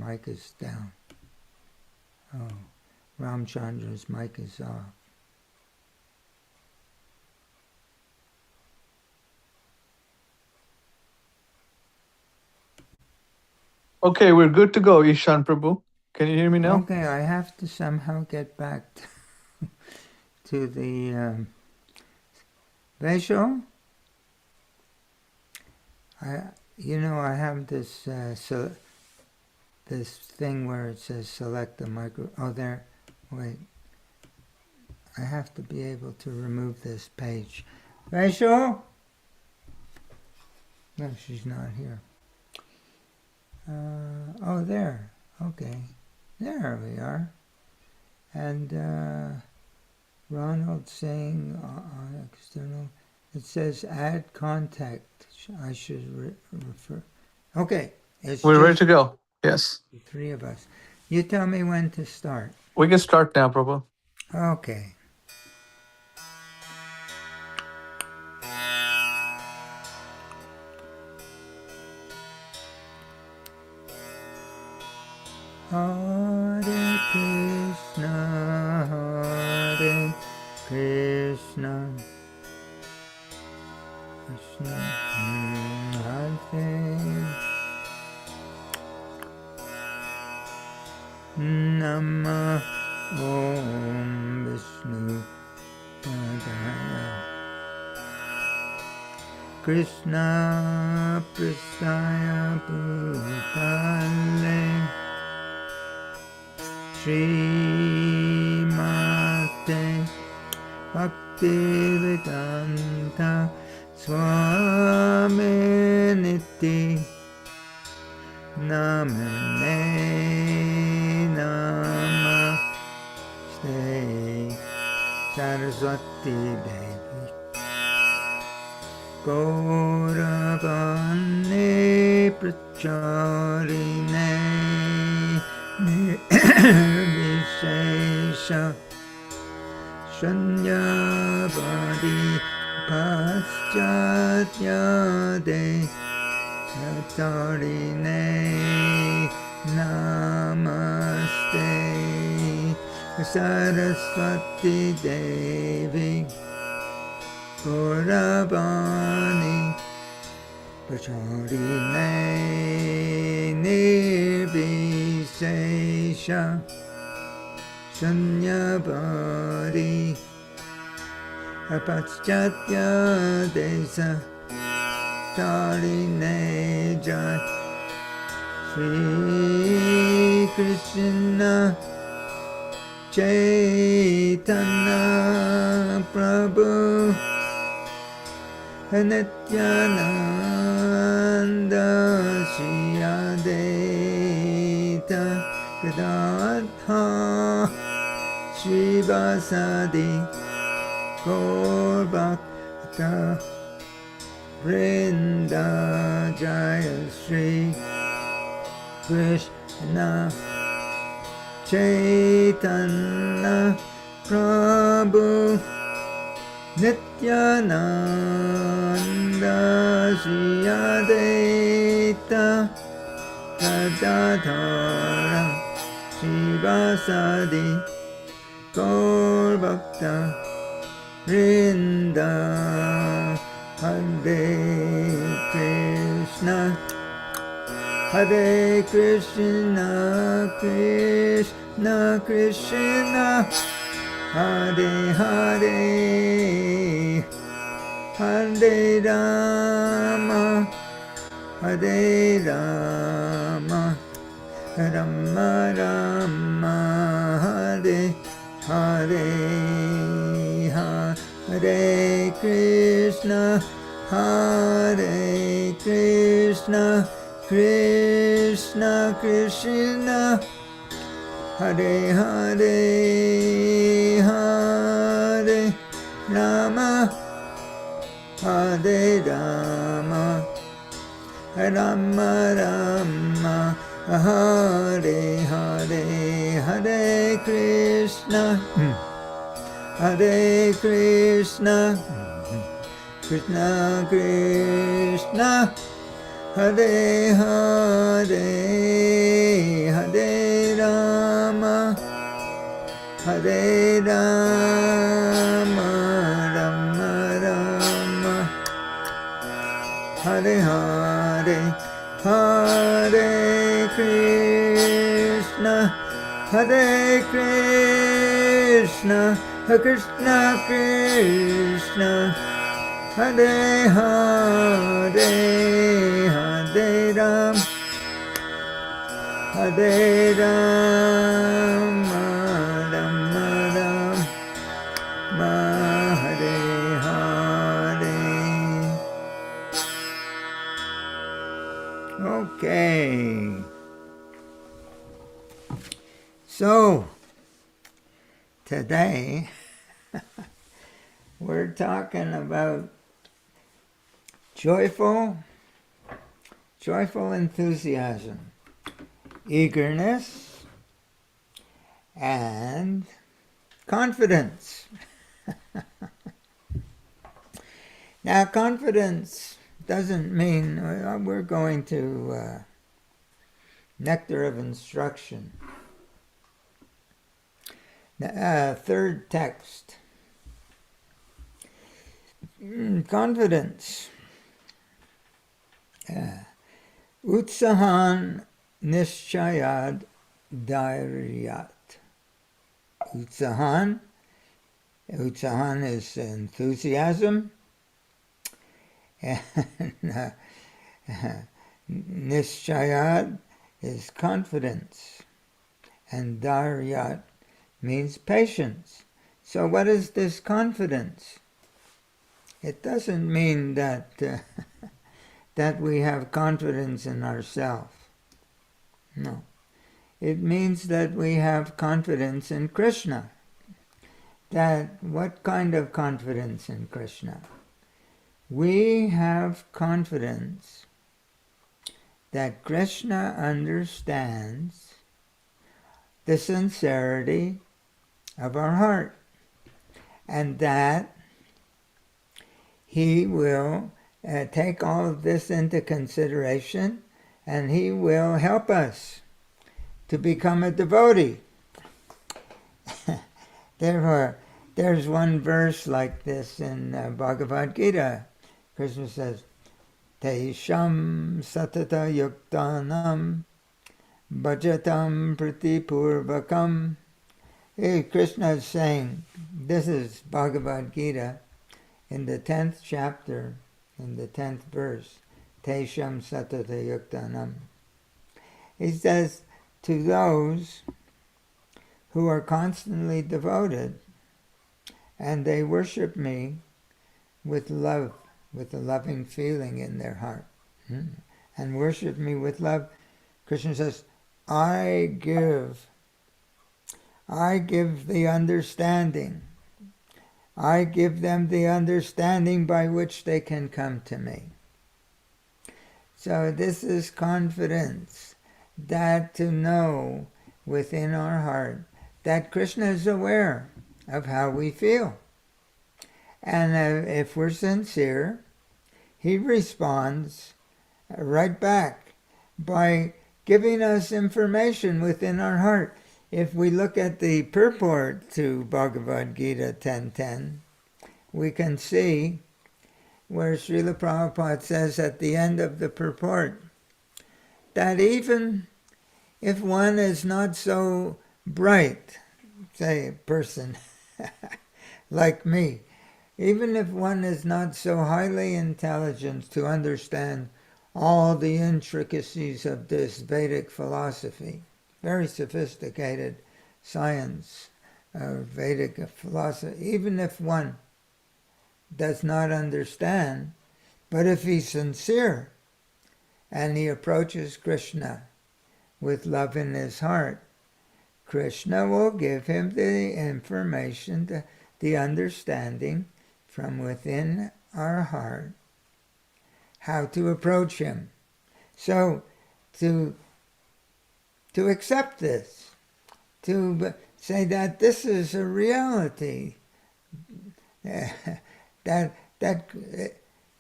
mic is down. Oh, Ramchandra's mic is off. Okay, we're good to go, Ishan Prabhu. Can you hear me now? Okay, I have to somehow get back to the Vaishal. I have this this thing where it says select the micro. Oh, there. Wait. I have to be able to remove this page. Vaishal? No, she's not here. Oh, there. Okay. There we are. And Ronald Singh on external. It says add contact. I should refer. Okay. We're ready to go. Yes. The three of us. You tell me when to start. We can start now, Prabhu. Okay. Hare Krishna, Hare Krishna, Krishna, Hare Namah Om Vishnu Padaya Krishna Prasthaya Bhutale Srimate Bhaktivedanta Swaminiti Namane Namaste Saraswati Devi Gauravane Pracharine Nirvishesha Shanyavadi Paschatya Satarine Namaste Saraswati Devi Gauravani Pracharine Nirvishesha Shanyavadi Paschatya Desa Tarine Jai Shri Krishna Chaitanya Prabhu Nityananda Shri Advaita Gadadha Shivasadi Gaur Bhakta Vrinda Jaya Shri Krishna Chaitanya Prabhu Nityananda Shri Advaita Gadadhara Shivasadi Gaur Bhakta Vrinda Hare Krishna Hare Krishna Krishna Krishna Hare Hare Hare Rama Hare Rama Rama Rama Hare Hare Hare Krishna Krishna Krishna Hare Hare Hare Rama Hare Rama Rama Rama Hare Hare Hare Krishna Krishna Krishna Hare Hare Hare Rama, Rama Rama, Hare Hare, Hare Krishna, Hare Krishna, Hare Krishna, Krishna, Hare Hare, Hare Ram, Hare Rama, Rama Rama, Hare Hare. Okay. So, today we're talking about joyful enthusiasm, eagerness, and confidence. Now, confidence doesn't mean we're going to nectar of instruction. Third text. Confidence. Utsahan nishchayad dhairyat. Utsahan is enthusiasm, and nishchayad is confidence, and dhairyat means patience. So what is this confidence? It doesn't mean that that we have confidence in ourselves. No. It means that we have confidence in Krishna. What kind of confidence in Krishna? We have confidence that Krishna understands the sincerity of our heart, and that he will take all of this into consideration, and he will help us to become a devotee. There's one verse like this in Bhagavad Gita. Krishna says, Teisham satata yuktanam bhajatam pratipurvakam. Krishna is saying, this is Bhagavad Gita, in the 10th chapter, in the 10th verse, Teisham satata yuktanam. He says, to those who are constantly devoted, and they worship me with love, with a loving feeling in their heart, and worship me with love, Krishna says, I give the understanding. I give them the understanding by which they can come to me. So this is confidence, that to know within our heart that Krishna is aware of how we feel. And if we're sincere, he responds right back by giving us information within our heart. If we look at the purport to Bhagavad Gita 10.10, we can see where Srila Prabhupada says at the end of the purport that even if one is not so bright, say a person like me, even if one is not so highly intelligent to understand all the intricacies of this Vedic philosophy, very sophisticated science, Vedic philosophy, even if one does not understand, but if he's sincere and he approaches Krishna with love in his heart, Krishna will give him the information, the understanding from within our heart, how to approach him. So, to accept this, to say that this is a reality, that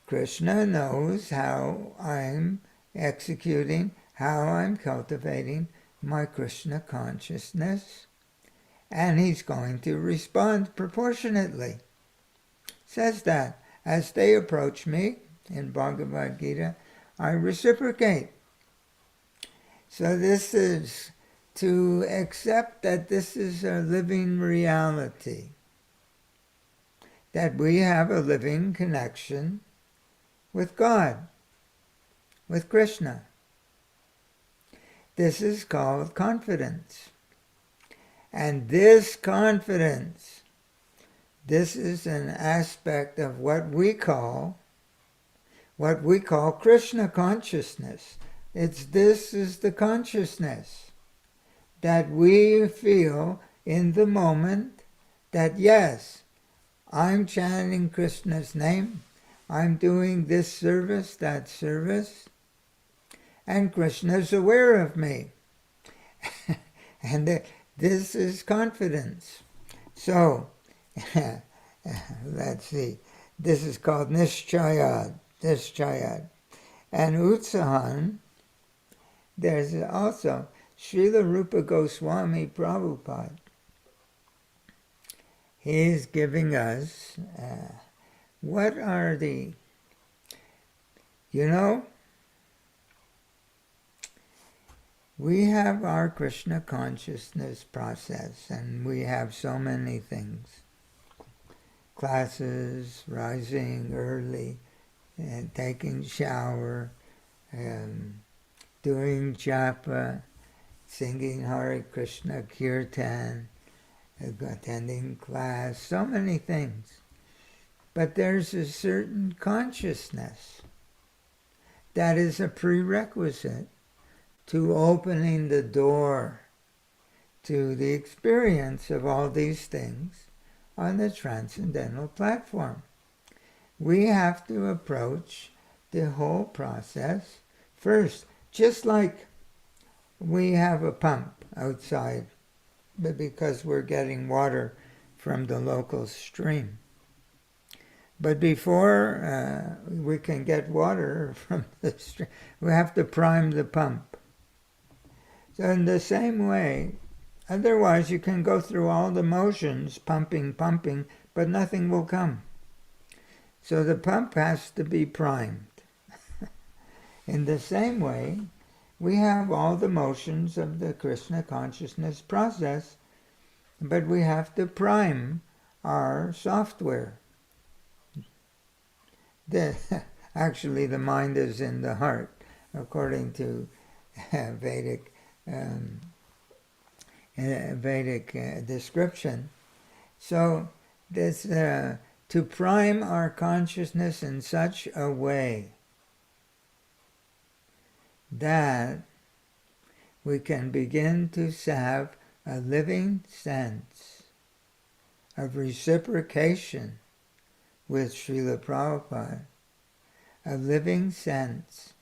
Krishna knows how I'm executing, how I'm cultivating my Krishna consciousness, and he's going to respond proportionately. Says that as they approach me in Bhagavad Gita, I reciprocate. So this is to accept that this is a living reality, that we have a living connection with God, with Krishna. This is called confidence. And this confidence, this is an aspect of what we call Krishna consciousness. This is the consciousness that we feel in the moment that yes, I'm chanting Krishna's name, I'm doing this service, that service, and Krishna's aware of me. And this is confidence. So, let's see, this is called Nishchayad. And Utsahan, there's also Srila Rupa Goswami Prabhupada. He's giving us, what are the, we have our Krishna consciousness process, and we have so many things. Classes, rising early, and taking shower, doing japa, singing Hare Krishna Kirtan, attending class, so many things. But there's a certain consciousness that is a prerequisite to opening the door to the experience of all these things on the transcendental platform. We have to approach the whole process first, just like we have a pump outside, but because we're getting water from the local stream. But before we can get water from the stream, we have to prime the pump. So in the same way, otherwise you can go through all the motions, pumping, but nothing will come. So the pump has to be primed. In the same way, we have all the motions of the Krishna consciousness process, but we have to prime our software. Actually, the mind is in the heart, according to Vedic description. So this to prime our consciousness in such a way that we can begin to have a living sense of reciprocation with Srila Prabhupada, a living sense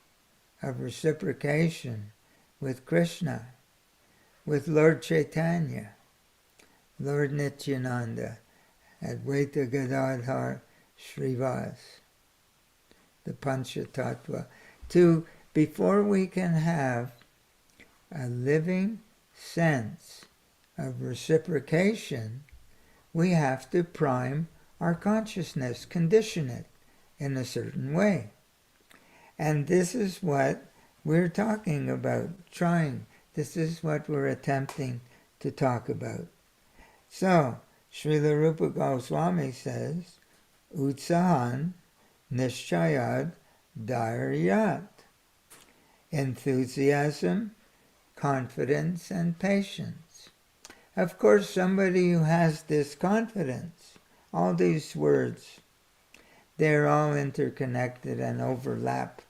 of reciprocation with Krishna, with Lord Chaitanya, Lord Nityananda, Advaita Gadadhar Srivas, the Panchatattva, before we can have a living sense of reciprocation, we have to prime our consciousness, condition it in a certain way. And this is what we're talking about, this is what we're attempting to talk about. So, Srila Rupa Goswami says, Utsahan Nishchayad Dharyat. Enthusiasm, confidence, and patience. Of course, somebody who has this confidence, all these words, they're all interconnected and overlap,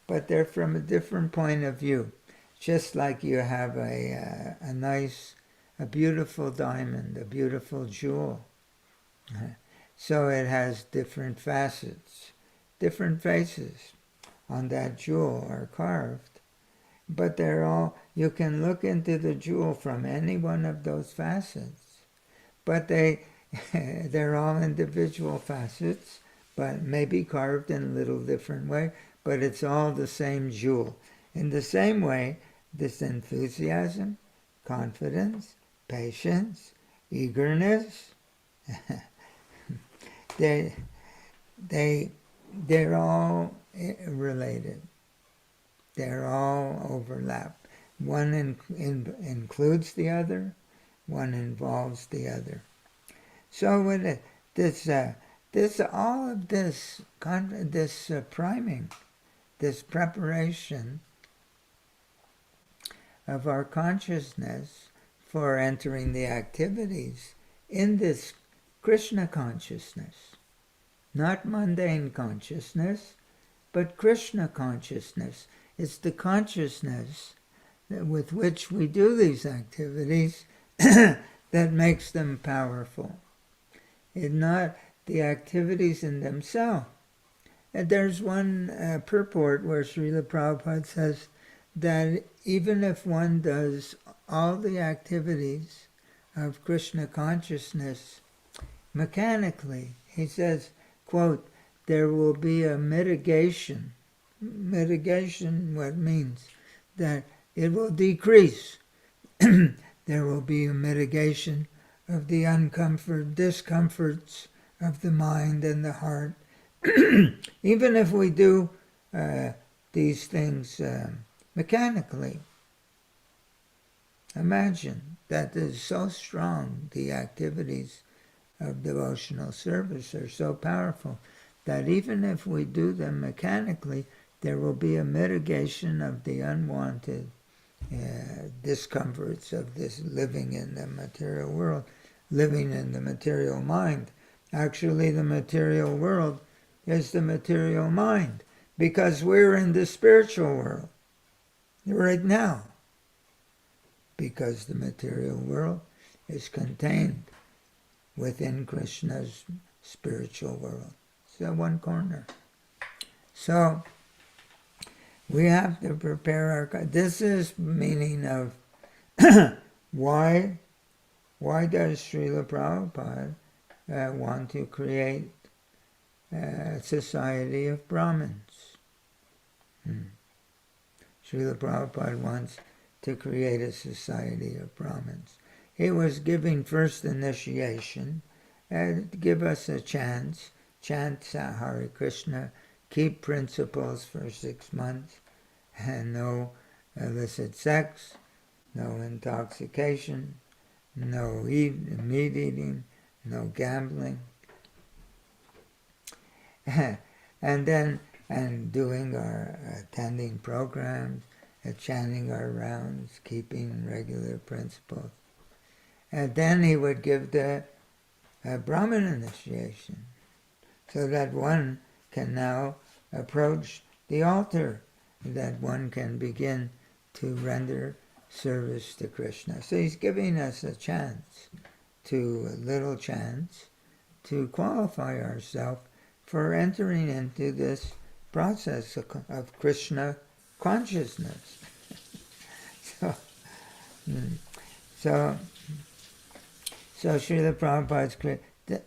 but they're from a different point of view. Just like you have a beautiful diamond, a beautiful jewel. So it has different facets, different faces on that jewel are carved. But they're all, you can look into the jewel from any one of those facets. But they're all individual facets, but maybe carved in a little different way, but it's all the same jewel. In the same way, this enthusiasm, confidence, patience, eagerness. they're all related. They're all overlapped. One includes the other. One involves the other. So with all of this priming, this preparation of our consciousness for entering the activities in this Krishna consciousness, not mundane consciousness, but Krishna consciousness. It's the consciousness with which we do these activities that makes them powerful. It's not the activities in themselves. And there's one purport where Srila Prabhupada says that even if one does all the activities of Krishna consciousness mechanically, he says, quote, there will be a mitigation. Mitigation, what means? That it will decrease. There will be a mitigation of the discomforts of the mind and the heart. Even if we do these things mechanically. Imagine that is so strong, the activities of devotional service are so powerful, that even if we do them mechanically, there will be a mitigation of the unwanted discomforts of this living in the material world, living in the material mind. Actually, the material world is the material mind, because we're in the spiritual world right now, because the material world is contained within Krishna's spiritual world. It's that one corner. So we have to prepare our... This is meaning of why does Srila Prabhupada want to create a society of Brahmins? Srila Prabhupada wants to create a society of Brahmins. He was giving first initiation, to give us a chance, chant Hare Krishna, keep principles for 6 months, and no illicit sex, no intoxication, no meat eating, no gambling, and doing our attending programs, chanting our rounds, keeping regular principles. And then he would give the Brahmin initiation, so that one can now approach the altar, that one can begin to render service to Krishna. So he's giving us a little chance, to qualify ourselves for entering into this process of Krishna consciousness. So Srila Prabhupada's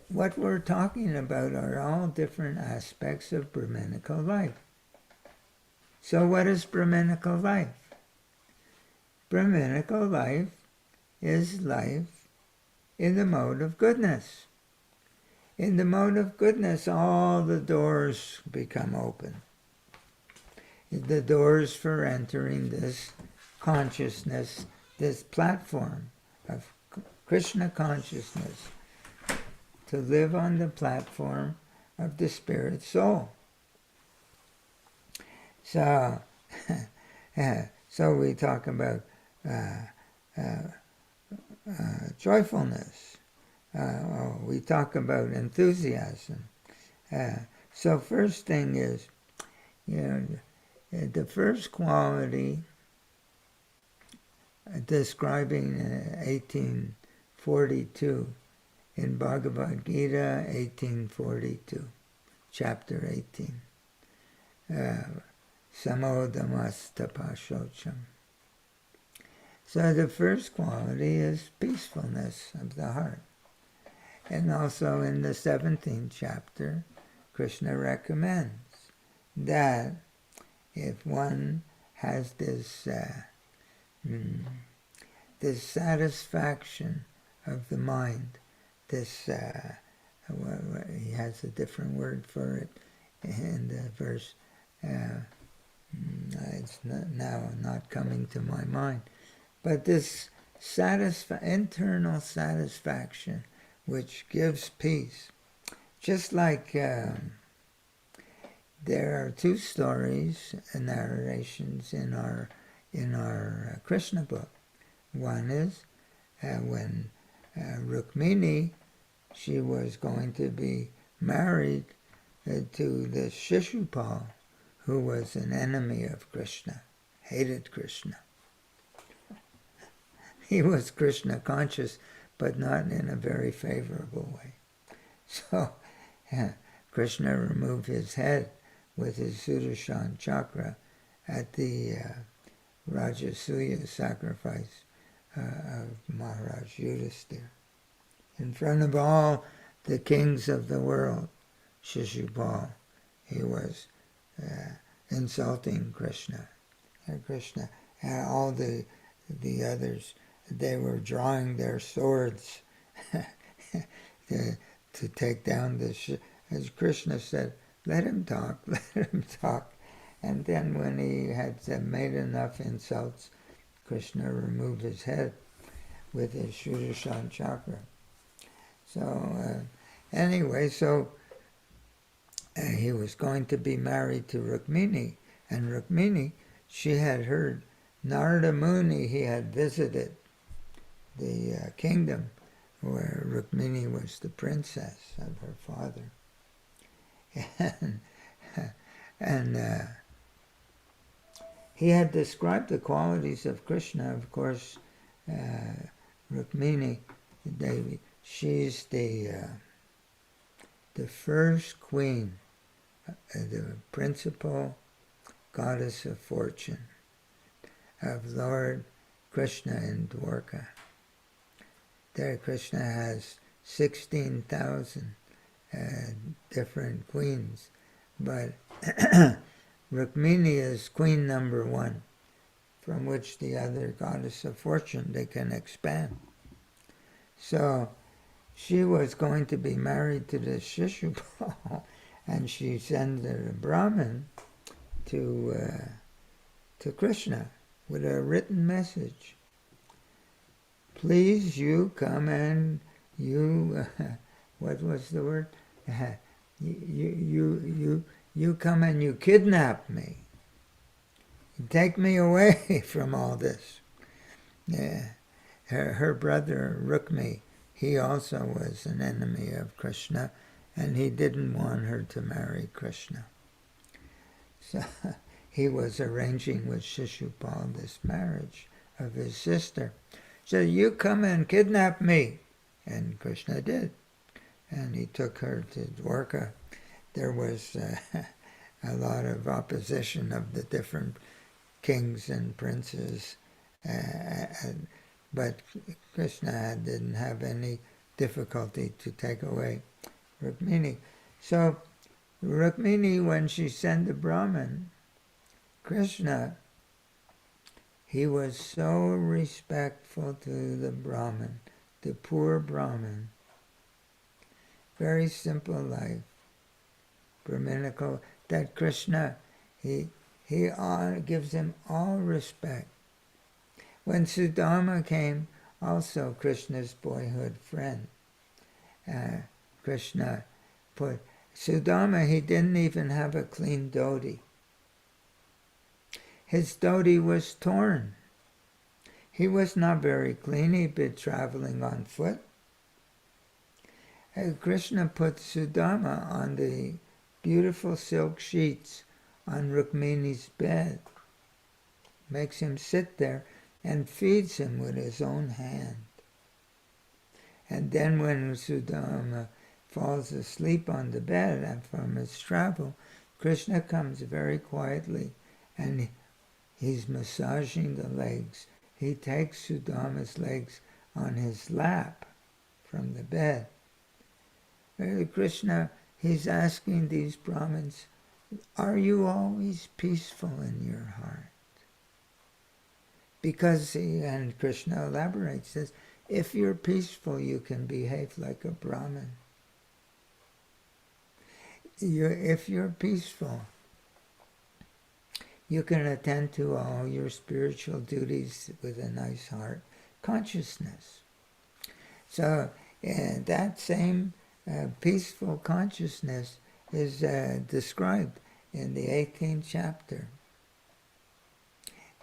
what we're talking about are all different aspects of Brahminical life. So what is Brahminical life? Brahminical life is life in the mode of goodness. In the mode of goodness, all the doors become open. The doors for entering this consciousness, this platform of Krishna consciousness, to live on the platform of the spirit soul. So we talk about joyfulness. We talk about enthusiasm. So first thing is, the first quality describing 1842 in Bhagavad Gita 1842, chapter 18. Samodamastapashocham. So the first quality is peacefulness of the heart. And also in the 17th chapter, Krishna recommends that if one has this satisfaction of the mind. This, he has a different word for it in the verse. It's now not coming to my mind. But this internal satisfaction which gives peace. Just like there are two stories, narrations in our Krishna book. One is when Rukmini, she was going to be married to the Shishupal, who was an enemy of Krishna, hated Krishna. He was Krishna conscious, but not in a very favorable way. So Krishna removed his head with his Sudarshan chakra at the Rajasuya sacrifice of Maharaj Yudhisthira. In front of all the kings of the world, Shishupal, he was insulting Krishna. And Krishna, and all the others, they were drawing their swords to take down as Krishna said, let him talk, let him talk. And then when he had made enough insults, Krishna removed his head with his Sudarshan chakra. So anyway, he was going to be married to Rukmini, and Rukmini, she had heard Narada Muni, he had visited the kingdom where Rukmini was the princess of her father. And he had described the qualities of Krishna. Of course, Rukmini, she's the first queen, the principal goddess of fortune of Lord Krishna in Dwarka. There Krishna has 16,000 different queens, but Rukmini is queen number one, from which the other goddess of fortune, they can expand. So she was going to be married to the Shishupal, and she sends a Brahmin to Krishna with a written message. Please, you come and you, what was the word? You come and you kidnap me. You take me away from all this. Her brother Rukmi, he also was an enemy of Krishna, and he didn't want her to marry Krishna. So he was arranging with Shishupal this marriage of his sister. So you come and kidnap me. And Krishna did. And he took her to Dwarka. There was a lot of opposition of the different kings and princes. But Krishna didn't have any difficulty to take away Rukmini. So Rukmini, when she sent the Brahmin, Krishna, he was so respectful to the Brahmin, the poor Brahmin. Very simple life, Brahminical, that Krishna, he gives him all respect. When Sudama came, also Krishna's boyhood friend, Krishna put, Sudama, he didn't even have a clean dhoti. His dhoti was torn. He was not very clean. He'd been traveling on foot. Krishna put Sudama on the beautiful silk sheets on Rukmini's bed, makes him sit there and feeds him with his own hand. And then when Sudama falls asleep on the bed and from his travel, Krishna comes very quietly and he's massaging the legs. He takes Sudama's legs on his lap from the bed. Krishna, he's asking these Brahmins, are you always peaceful in your heart? Because and Krishna elaborates this, If you're peaceful, you can behave like a Brahmin. If you're peaceful, you can attend to all your spiritual duties with a nice heart consciousness. So that same peaceful consciousness is described in the 18th chapter,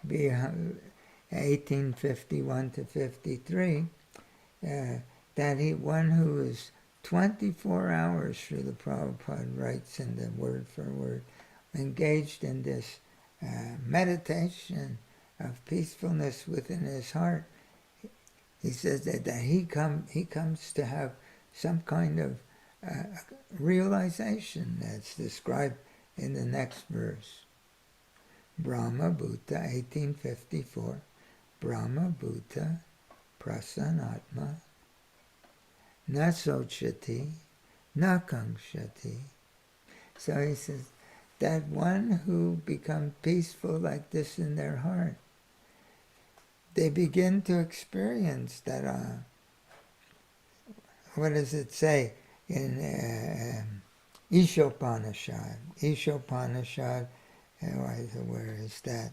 1851 to 53, that one who is 24 hours, Srila Prabhupada writes in the word for word, engaged in this meditation of peacefulness within his heart. He says that he comes to have some kind of realization that's described in the next verse. Brahma Bhuta, 1854, Brahma Bhuta Prasanatma Na Sochati Na Kankshati. So he says that one who becomes peaceful like this in their heart, they begin to experience that, what does it say in Ishopanishad? Ishopanishad, where is that?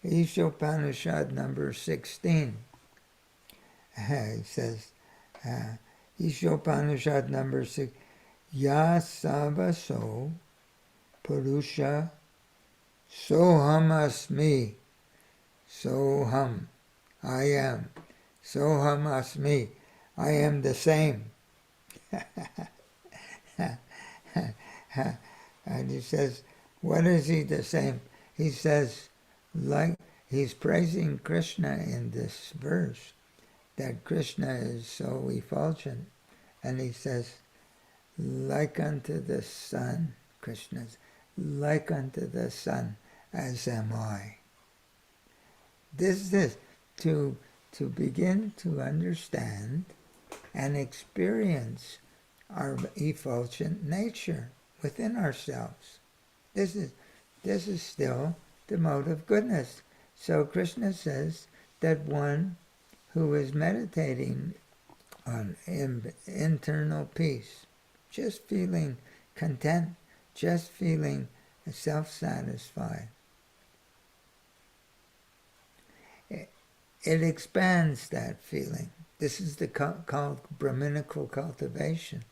Ishopanishad number 16. It says, Ishopanishad number 6, Ya Savaso Purusha Soham Asmi. Soham, I am. Soham Asmi, I am the same. And he says, what is he the same? He says, like he's praising Krishna in this verse, that Krishna is so effulgent. And he says, like unto the sun, Krishna's, like unto the sun, as am I. This to begin to understand and experience our effulgent nature within ourselves. This is still the mode of goodness. So Krishna says that one who is meditating on internal peace, just feeling content, just feeling self-satisfied, it expands that feeling. This is the called Brahminical cultivation.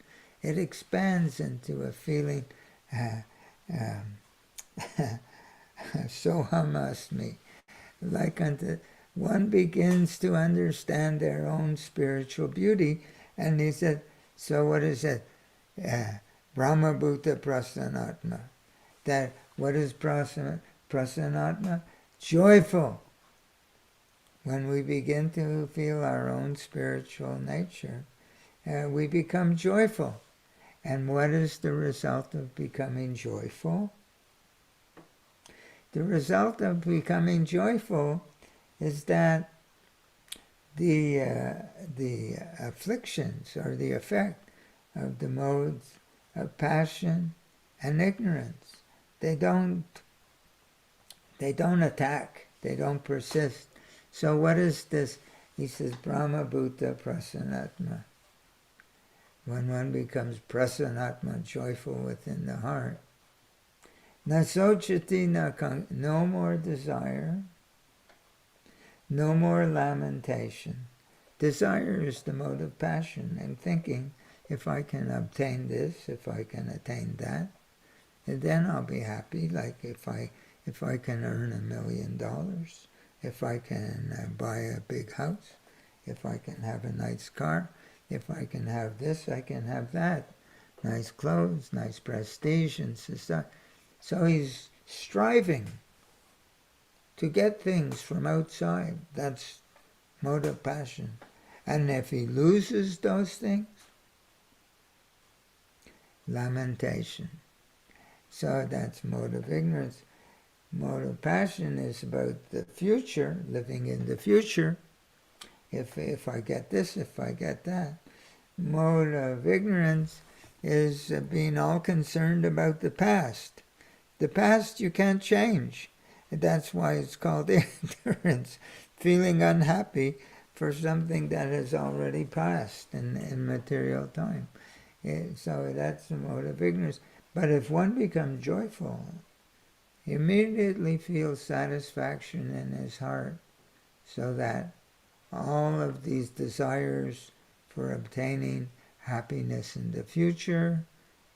It expands into a feeling, Soham Asmi, like unto, one begins to understand their own spiritual beauty, and he said, so what is it? Brahma Bhuta Prasanatma. That, what is Prasanatma? Joyful. When we begin to feel our own spiritual nature, we become joyful. And what is the result of becoming joyful? The result of becoming joyful is that the afflictions or the effect of the modes of passion and ignorance, they don't attack, they don't persist. So what is this? He says, Brahma Bhuta Prasanatma. When one becomes Prasanatma, joyful within the heart, Na Sochati Na Kank, no more desire, no more lamentation. Desire is the mode of passion and thinking, if I can obtain this, if I can attain that, and then I'll be happy, like if I can earn $1 million, if I can buy a big house, if I can have a nice car, if I can have this, I can have that. Nice clothes, nice prestige in society. So he's striving to get things from outside. That's mode of passion. And if he loses those things, lamentation. So that's mode of ignorance. Mode of passion is about the future, living in the future. If I get this, if I get that. Mode of ignorance is being all concerned about the past. The past you can't change. That's why it's called ignorance, feeling unhappy for something that has already passed in material time. So that's the mode of ignorance. But if one becomes joyful, he immediately feels satisfaction in his heart, so that all of these desires for obtaining happiness in the future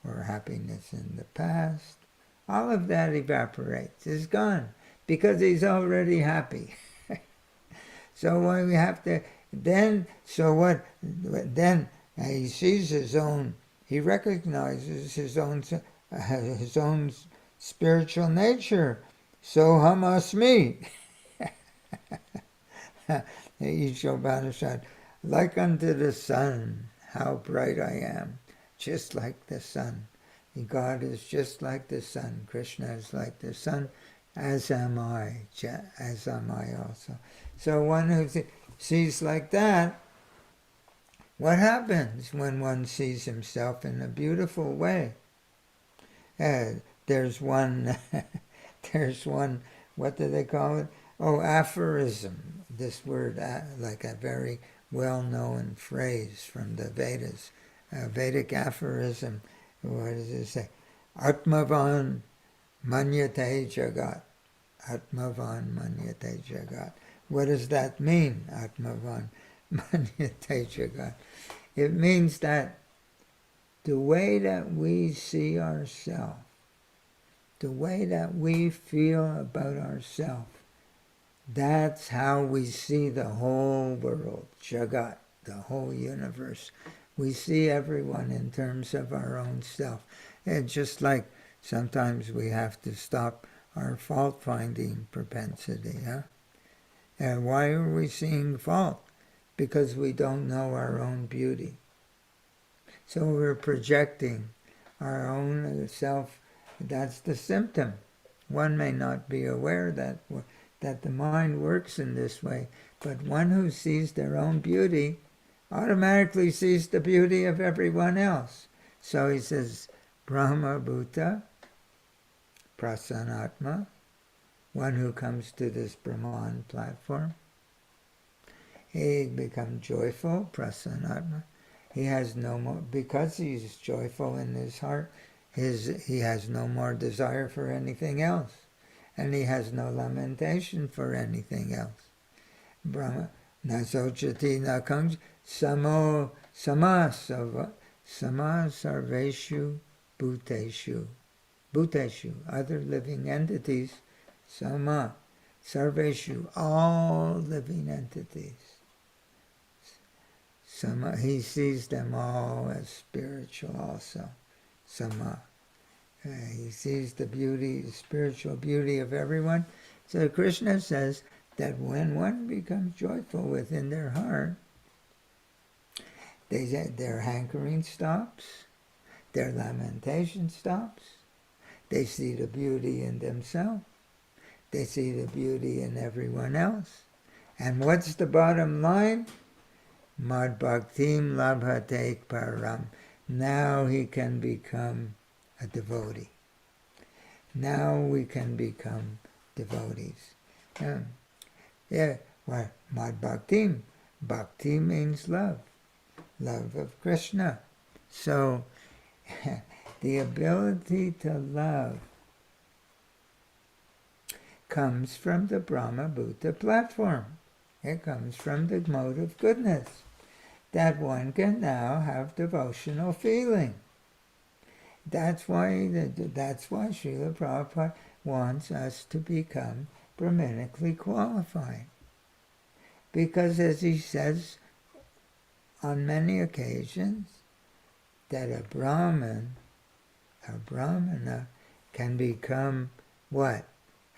or happiness in the past, all of that evaporates, is gone, because he's already happy. So when we have to, then he sees his own, he recognizes his own spiritual nature. So hamasmi. Ishobanashad, like unto the sun, how bright I am, just like the sun. God is just like the sun. Krishna is like the sun, as am I also. So one who sees like that, what happens when one sees himself in a beautiful way? There's one, what do they call it? Oh, aphorism. This word, like a very well-known phrase from the Vedas. Vedic aphorism. What does it say? Atmavan manyate jagat. Atmavan manyate jagat. What does that mean, Atmavan manyate jagat? It means that the way that we see ourselves, the way that we feel about ourselves, that's how we see the whole world, Jagat, the whole universe. We see everyone in terms of our own self. And just like sometimes we have to stop our fault-finding propensity. And why are we seeing fault? Because we don't know our own beauty. So we're projecting our own self. That's the symptom. One may not be aware that the mind works in this way, but one who sees their own beauty automatically sees the beauty of everyone else. So he says, Brahma Bhuta, Prasanatma, one who comes to this Brahman platform, he becomes joyful, Prasanatma. He has no more, because he's joyful in his heart, he has no more desire for anything else. And he has no lamentation for anything else. Brahma, nasochati nakang samo sama sarveshu bhuteshu. Bhuteshu, other living entities, sama sarveshu, all living entities. Sama, he sees them all as spiritual also. Sama. He sees the beauty, the spiritual beauty of everyone. So Krishna says that when one becomes joyful within their heart, their hankering stops, their lamentation stops, they see the beauty in themselves, they see the beauty in everyone else. And what's the bottom line? Mad bhaktim labhate param. Now he can become a devotee. Now we can become devotees. What? Mad bhaktim. Bhakti means love. Love of Krishna. So, the ability to love comes from the Brahma Bhuta platform. It comes from the mode of goodness. That one can now have devotional feeling. That's why Srila Prabhupada wants us to become Brahmanically qualified. Because as he says on many occasions, that a Brahmana can become what?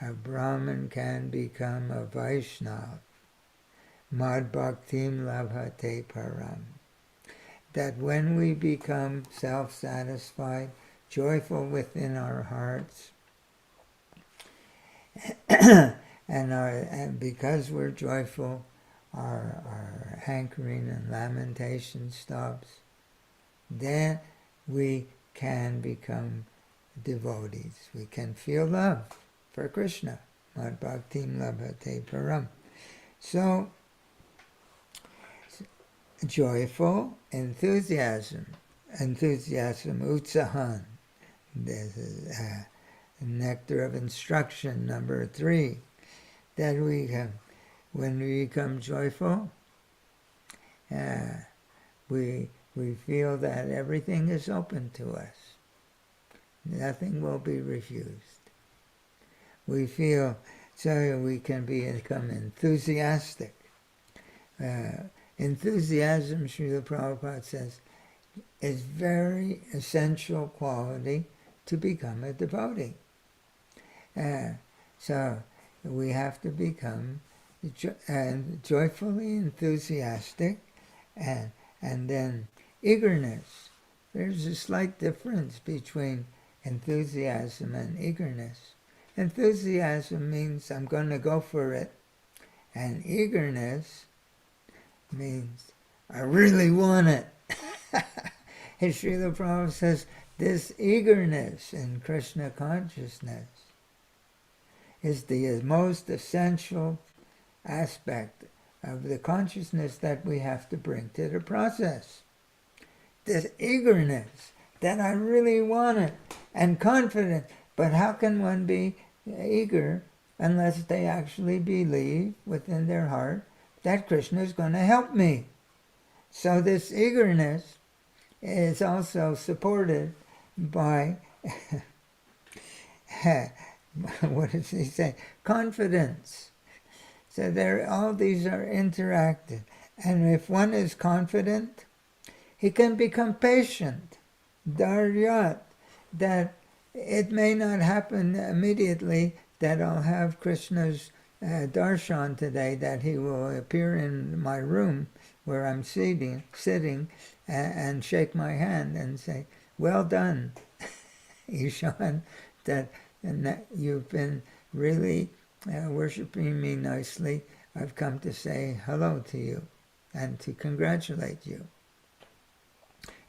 A Brahman can become a Vaishnava. Mad bhaktim labhate param. That when we become self-satisfied, joyful within our hearts, and because we're joyful, our hankering and lamentation stops, then we can become devotees. We can feel love for Krishna. Mad bhaktim labhate param. So, joyful enthusiasm, utsahan. This is nectar of instruction, number 3, that when we become joyful, we feel that everything is open to us. Nothing will be refused. We feel, so we can become enthusiastic. Enthusiasm, Srila Prabhupada says, is very essential quality to become a devotee. So we have to become joyfully enthusiastic, and then eagerness. There's a slight difference between enthusiasm and eagerness. Enthusiasm means I'm going to go for it, and eagerness means I really want it. And Srila Prabhupada says this eagerness in Krishna consciousness is the most essential aspect of the consciousness that we have to bring to the process. This eagerness, that I really want it, and confident. But how can one be eager unless they actually believe within their heart that Krishna is going to help me? So this eagerness is also supported by, what does he say? Confidence. So all these are interacted. And if one is confident, he can become patient. Daryat, that it may not happen immediately that I'll have Krishna's darshan today, that he will appear in my room where I'm sitting and shake my hand and say, well done, Ishan, that you've been really worshiping me nicely. I've come to say hello to you and to congratulate you.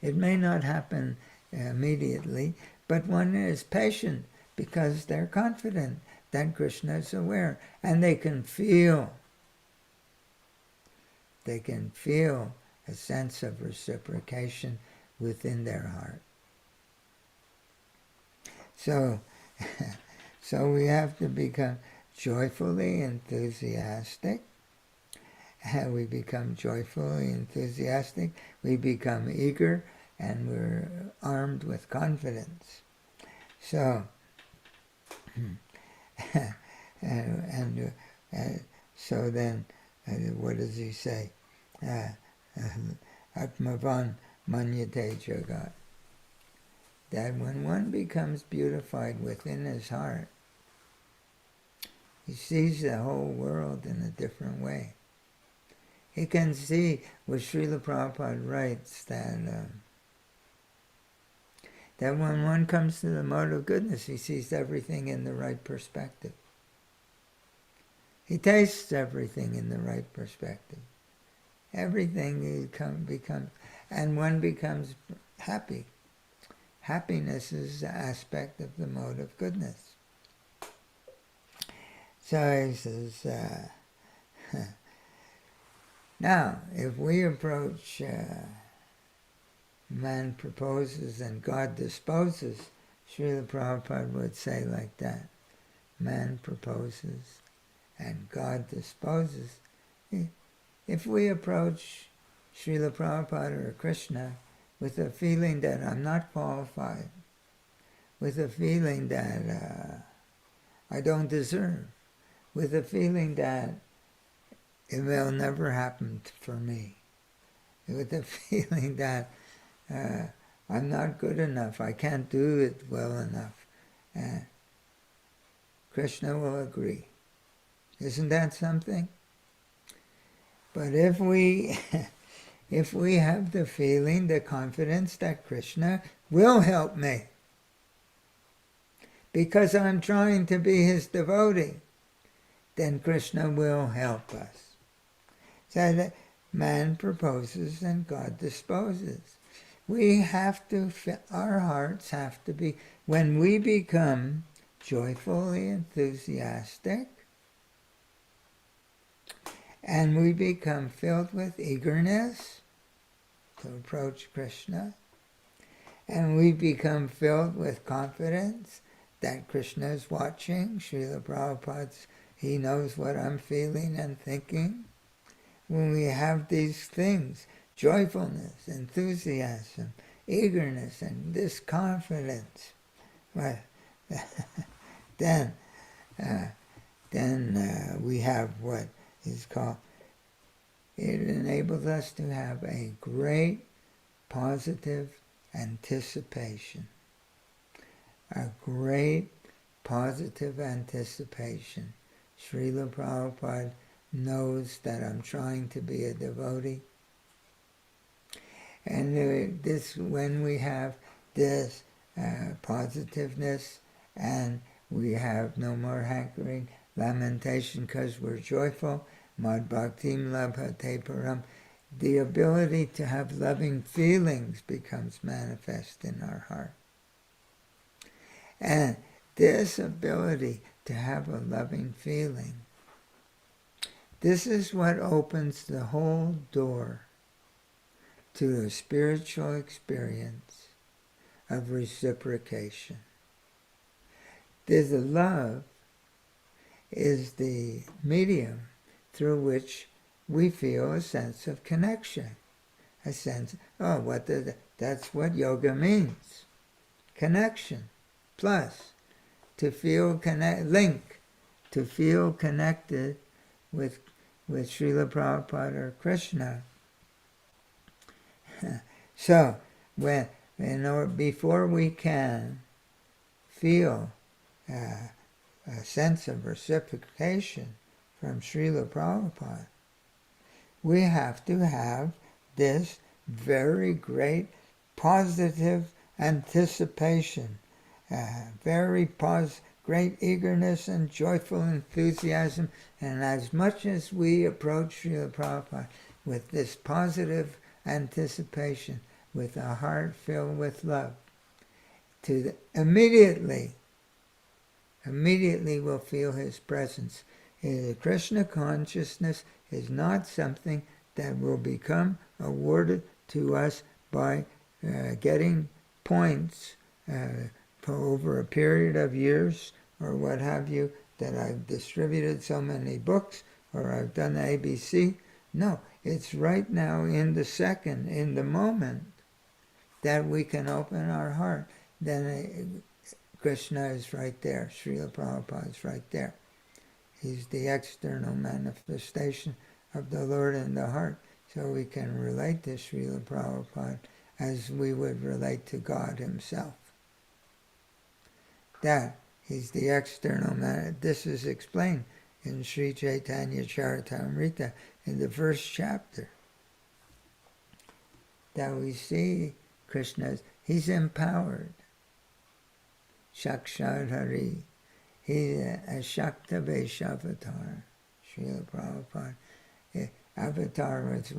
It may not happen immediately, but one is patient because they're confident that Krishna is aware, and they can feel a sense of reciprocation within their heart. So we have to become joyfully enthusiastic. We become joyfully enthusiastic. We become eager, and we're armed with confidence. So, so then, what does he say? Atmavan manyate jagat. That when one becomes beautified within his heart, he sees the whole world in a different way. He can see what Srila Prabhupada writes, that when one comes to the mode of goodness, he sees everything in the right perspective. He tastes everything in the right perspective. Everything becomes, and one becomes happy. Happiness is the aspect of the mode of goodness. So he says, now, if we approach man proposes and God disposes, Srila Prabhupada would say like that. Man proposes and God disposes. If we approach Srila Prabhupada or Krishna with a feeling that I'm not qualified, with a feeling that I don't deserve, with a feeling that it will never happen for me, with a feeling that I'm not good enough, I can't do it well enough, Krishna will agree. Isn't that something? But if we have the feeling, the confidence that Krishna will help me, because I'm trying to be his devotee, then Krishna will help us. So that man proposes and God disposes. We have to, our hearts have to be, when we become joyfully enthusiastic, And we become filled with eagerness to approach Krishna. And we become filled with confidence that Krishna is watching. Srila Prabhupada, he knows what I'm feeling and thinking. When we have these things, joyfulness, enthusiasm, eagerness, and this confidence, well, then we have what is called, it enables us to have a great positive anticipation. A great positive anticipation. Srila Prabhupada knows that I'm trying to be a devotee. And when we have this positiveness, and we have no more hankering, lamentation, because we're joyful, mad bhaktim labhate param, the ability to have loving feelings becomes manifest in our heart. And this ability to have a loving feeling, this is what opens the whole door to a spiritual experience of reciprocation. This love is the medium through which we feel a sense of connection. A sense, that's what yoga means. Connection. Plus, to feel to feel connected with Srila Prabhupada or Krishna. So, before we can feel a sense of reciprocation from Srila Prabhupada, we have to have this very great positive anticipation, great eagerness and joyful enthusiasm. And as much as we approach Srila Prabhupada with this positive anticipation, with a heart filled with love, immediately we'll feel his presence. The Krishna consciousness is not something that will become awarded to us by getting points for over a period of years or what have you, that I've distributed so many books or I've done ABC. No, it's right now in the second, in the moment, that we can open our heart. Then Krishna is right there. Srila Prabhupada is right there. He's the external manifestation of the Lord in the heart. So we can relate to Srila Prabhupada as we would relate to God himself. That he's the external this is explained in Sri Chaitanya Charitamrita in the first chapter. That we see Krishna, he's empowered. Shakshar Hari. He's a Shakta Vaishavatar. Srila Prabhupada. Avatar was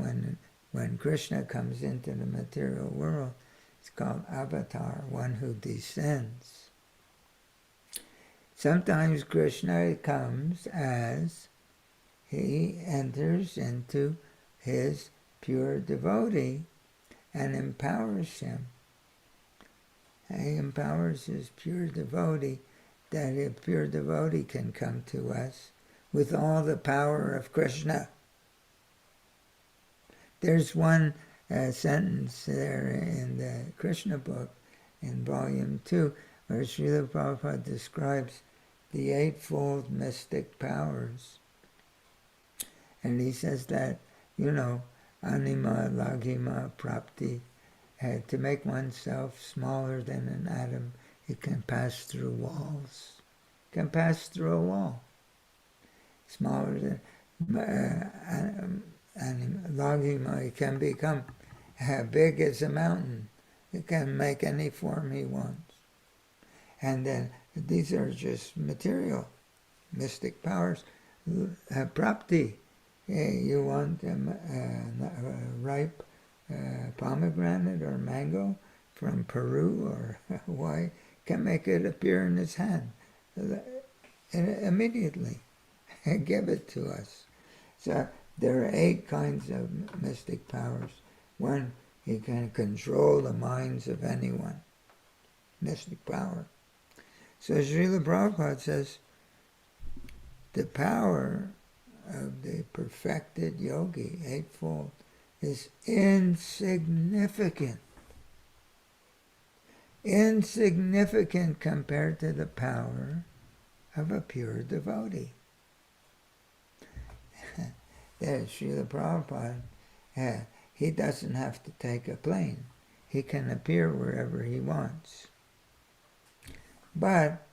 when Krishna comes into the material world. It's called avatar, one who descends. Sometimes Krishna comes as he enters into his pure devotee and empowers him. He empowers his pure devotee, that a pure devotee can come to us with all the power of Krishna. There's one sentence there in the Krishna book, in volume 2, where Srila Prabhupada describes the eightfold mystic powers. And he says that, anima, laghima, prapti, to make oneself smaller than an atom, it can pass through walls. It can pass through a wall. Smaller than laghima, it can become big as a mountain. It can make any form he wants. And then these are just material, mystic powers. Prapti, you want a ripe pomegranate or mango from Peru or Hawaii, can make it appear in his hand and immediately give it to us. So There are 8 kinds of mystic powers. One, he can control the minds of anyone. Mystic power. So Srila Prabhupada says, the power of the perfected yogi, eightfold, is insignificant. Insignificant compared to the power of a pure devotee. There's Srila Prabhupada. He doesn't have to take a plane. He can appear wherever he wants. But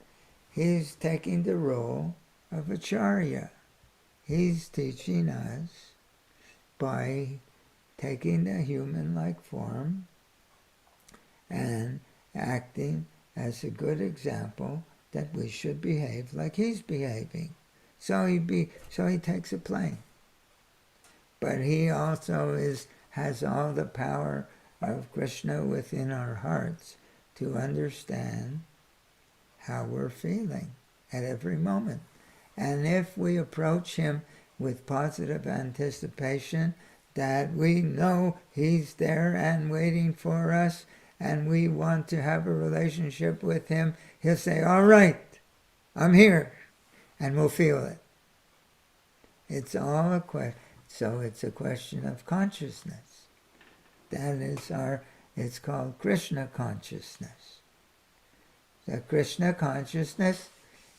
he's taking the role of Acharya. He's teaching us by taking a human-like form and acting as a good example that we should behave like he's behaving. So he takes a plane. But he also has all the power of Krishna within our hearts to understand how we're feeling at every moment. And if we approach him with positive anticipation that we know he's there and waiting for us, and we want to have a relationship with him, he'll say, all right, I'm here, and we'll feel it. It's all a question. So it's a question of consciousness. That is it's called Krishna consciousness. The Krishna consciousness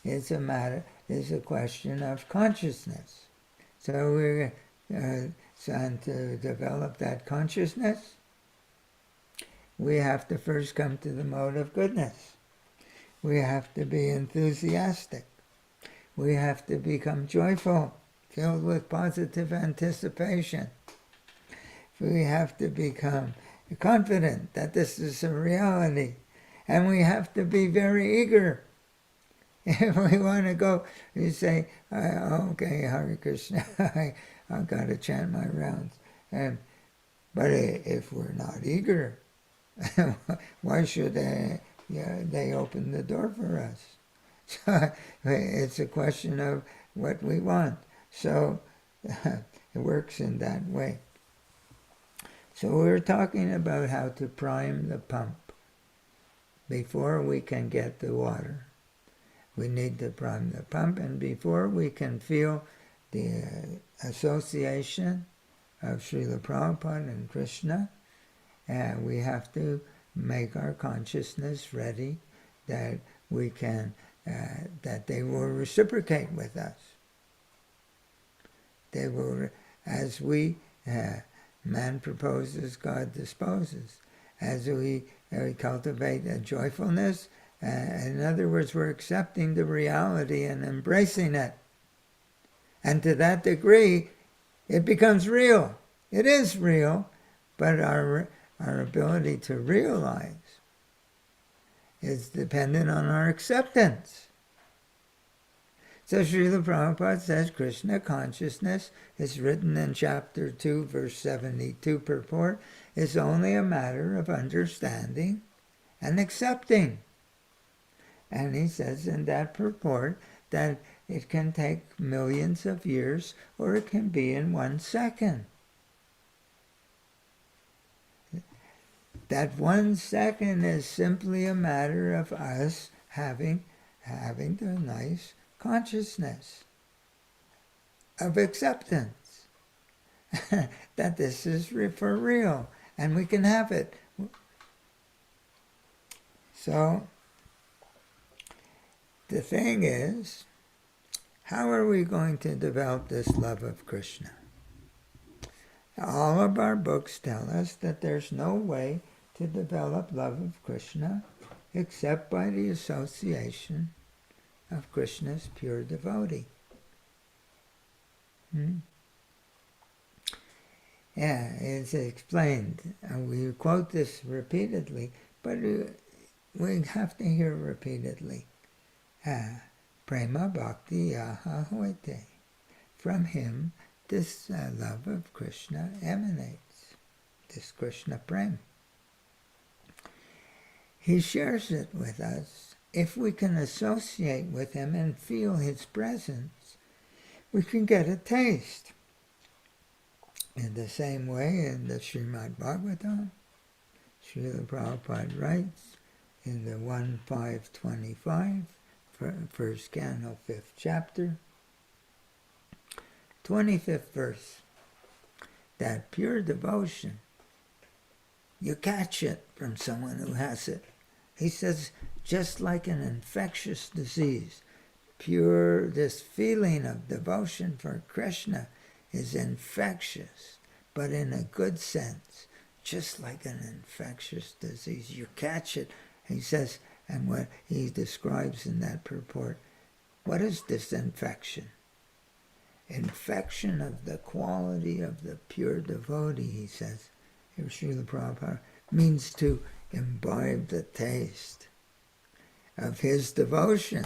is a question of consciousness. So we're trying to develop that consciousness. We have to first come to the mode of goodness. We have to be enthusiastic. We have to become joyful, filled with positive anticipation. We have to become confident that this is a reality. And we have to be very eager. If we want to go, you say, okay, Hare Krishna, I've got to chant my rounds. But if we're not eager, why should they open the door for us? So it's a question of what we want. So it works in that way. So we're talking about how to prime the pump before we can get the water. We need to prime the pump, and before we can feel the association of Srila Prabhupada and Krishna, we have to make our consciousness ready that we can, that they will reciprocate with us. They will, as we, man proposes, God disposes. As we cultivate a joyfulness, in other words, we're accepting the reality and embracing it. And to that degree, it becomes real. It is real, but our ability to realize is dependent on our acceptance. So Srila Prabhupada says Krishna consciousness is written in chapter 2, verse 72 purport, is only a matter of understanding and accepting. And he says in that purport that it can take millions of years or it can be in 1 second. That 1 second is simply a matter of us having the nice consciousness of acceptance that this is for real and we can have it. So the thing is, how are we going to develop this love of Krishna? All of our books tell us that there's no way to develop love of Krishna except by the association of Krishna's pure devotee. Yeah, it's explained. We quote this repeatedly, but we have to hear repeatedly. Prema bhakti yaha hoite. From him, this love of Krishna emanates, this Krishna prema. He shares it with us. If we can associate with him and feel his presence, we can get a taste. In the same way, in the Srimad Bhagavatam, Srila Prabhupada writes in the 1.5.25, first canto, 5th chapter, 25th verse, that pure devotion, you catch it from someone who has it. He says, just like an infectious disease, this feeling of devotion for Krishna is infectious, but in a good sense, just like an infectious disease. You catch it. He says, and what he describes in that purport, what is this infection? Infection of the quality of the pure devotee, he says, here Srila Prabhupada, means to imbibe the taste of his devotion.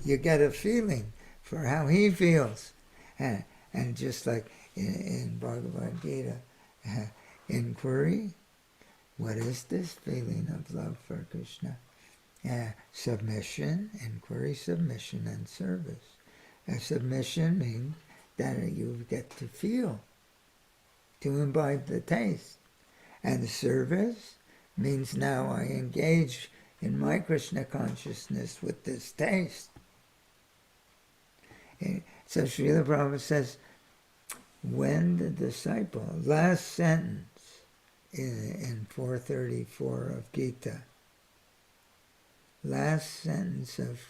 You get a feeling for how he feels. And just like in Bhagavad Gita, inquiry, what is this feeling of love for Krishna? Submission, inquiry, submission, and service. Submission means that you get to feel, to imbibe the taste. And service means now I engage in my Krishna consciousness with this taste. So Srila Prabhupada says, when the disciple, last sentence in 434 of Gita, last sentence of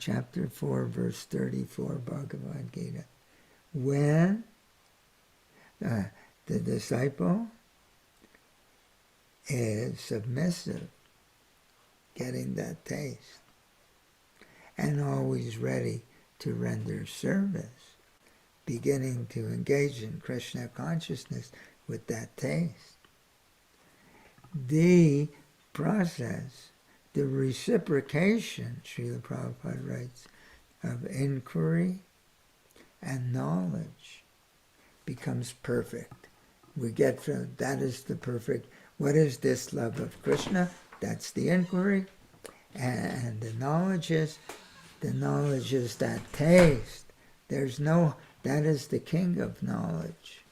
chapter 4, verse 34, Bhagavad Gita, when the disciple is submissive, getting that taste, and always ready to render service, beginning to engage in Krishna consciousness with that taste. The process, the reciprocation, Srila Prabhupada writes, of inquiry and knowledge becomes perfect. We get from, that is the perfect, what is this love of Krishna? That's the inquiry. And the knowledge is that taste. There's no, that is the king of knowledge.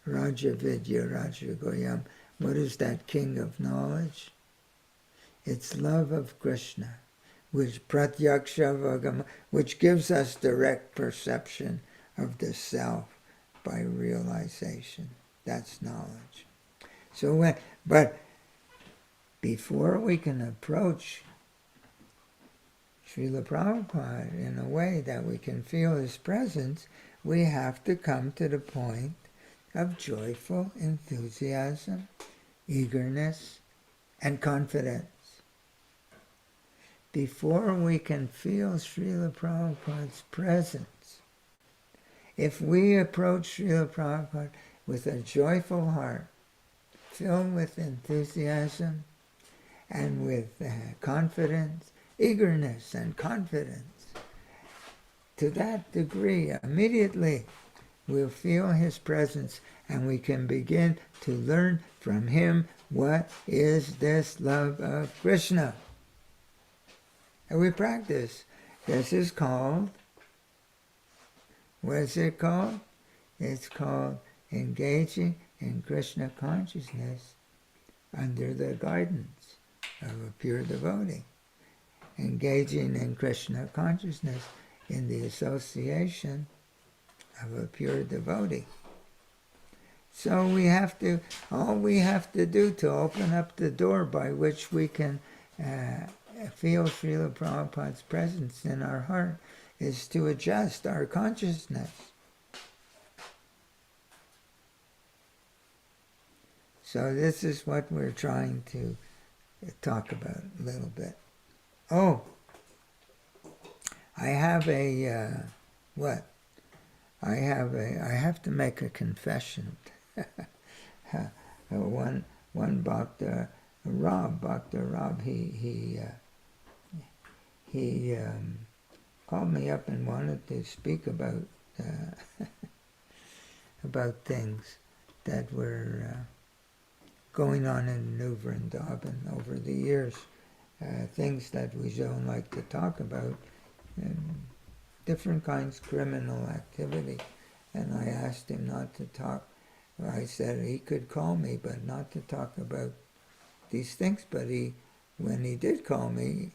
Raja Vidya Raja Goyam. What is that king of knowledge? It's love of Krishna, which pratyaksha vagam, which gives us direct perception of the self by realization. That's knowledge. So but before we can approach Srila Prabhupada in a way that we can feel his presence, we have to come to the point of joyful enthusiasm, eagerness, and confidence. Before we can feel Srila Prabhupada's presence, if we approach Srila Prabhupada with a joyful heart, filled with enthusiasm and with confidence, eagerness and confidence, to that degree, immediately we'll feel his presence and we can begin to learn from him what is this love of Krishna. And we practice. This is called, what is it called? It's called engaging in Krishna consciousness under the guidance of a pure devotee. Engaging in Krishna consciousness in the association of a pure devotee. So all we have to do to open up the door by which we can feel Srila Prabhupada's presence in our heart is to adjust our consciousness. So this is what we're trying to talk about a little bit. Oh, I have I have to make a confession. One Bhakta Rob, he called me up and wanted to speak about about things that were going on in New Vrindavan over the years, things that we don't like to talk about, different kinds of criminal activity and I asked him not to talk. I said he could call me, but not to talk about these things. But when he did call me,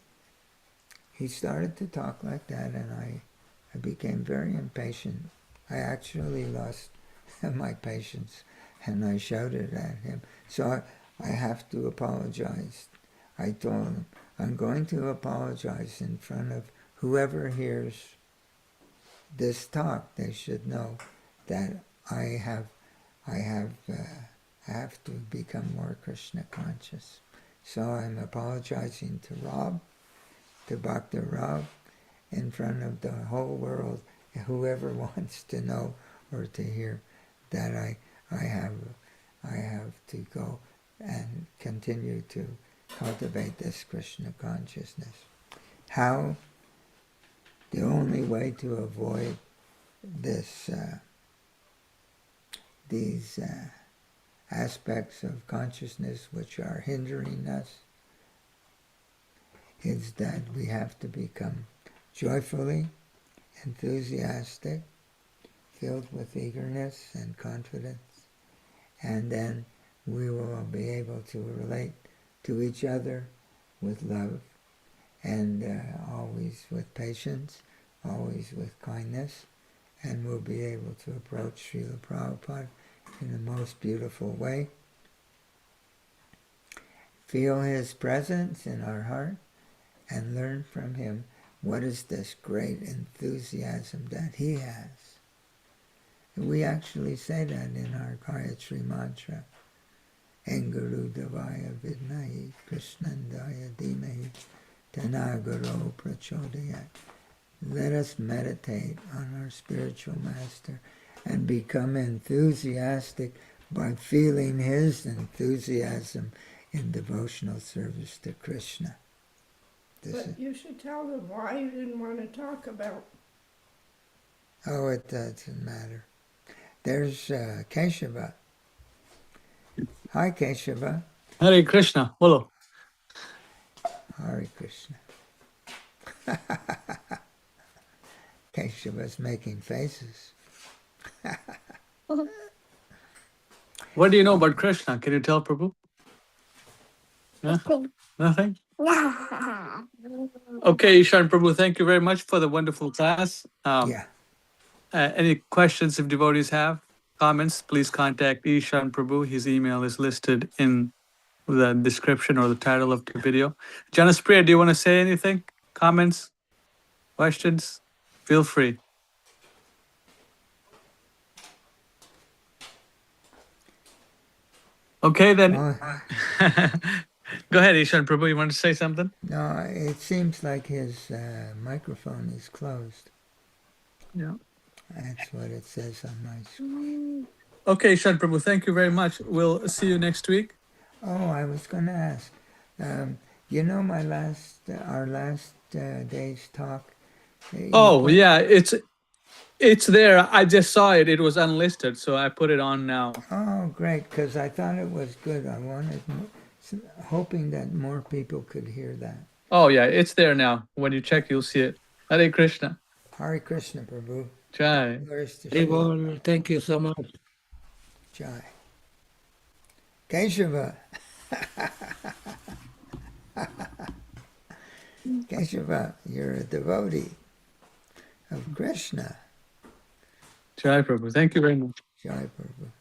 he started to talk like that, and I became very impatient. I actually lost my patience, and I shouted at him. So I have to apologize. I told him, I'm going to apologize in front of whoever hears this talk. They should know that I have to become more Krishna conscious. So I'm apologizing to Rob, to Bhakta Rob, in front of the whole world, whoever wants to know or to hear, that I have to go and continue to cultivate this Krishna consciousness. How? The only way to avoid these aspects of consciousness which are hindering us is that we have to become joyfully enthusiastic, filled with eagerness and confidence, and then we will be able to relate to each other with love, and always with patience, always with kindness, and we'll be able to approach Srila Prabhupada in the most beautiful way, feel his presence in our heart, and learn from him what is this great enthusiasm that he has. We actually say that in our Gayatri mantra, Engarudavaya Vidnahi Krishnandaya Dhimahi Tanagaro Prachodayat. Let us meditate on our spiritual master and become enthusiastic by feeling his enthusiasm in devotional service to Krishna. But you should tell them why you didn't want to talk about. Oh, it doesn't matter. There's Keshava. Hi, Keshava. Hare Krishna. Hello. Hare Krishna. Keshava's making faces. What do you know about Krishna? Can you tell, Prabhu? Nothing. Nothing? Okay, Ishan Prabhu, thank you very much for the wonderful class. Yeah. Any questions if devotees have, comments, please contact Ishan Prabhu. His email is listed in the description or the title of the video. Janice Priya, do you want to say anything? Comments? Questions? Feel free. Okay, then. Go ahead, Ishan Prabhu. You want to say something? No, it seems like his microphone is closed. Yeah. That's what it says on my screen. Okay, Ishan Prabhu, thank you very much. We'll see you next week. Oh, I was going to ask. You know, our last day's talk. Yeah, it's there. I just saw it. It was unlisted, so I put it on now. Oh, great! Because I thought it was good. I wanted, hoping that more people could hear that. Oh yeah, it's there now. When you check, you'll see it. Hare Krishna. Hare Krishna, Prabhu. Jai. Thank you so much. Jai. Keshava. Keshava, you're a devotee of Krishna. Jai Prabhu. Thank you very much. Jai Prabhu.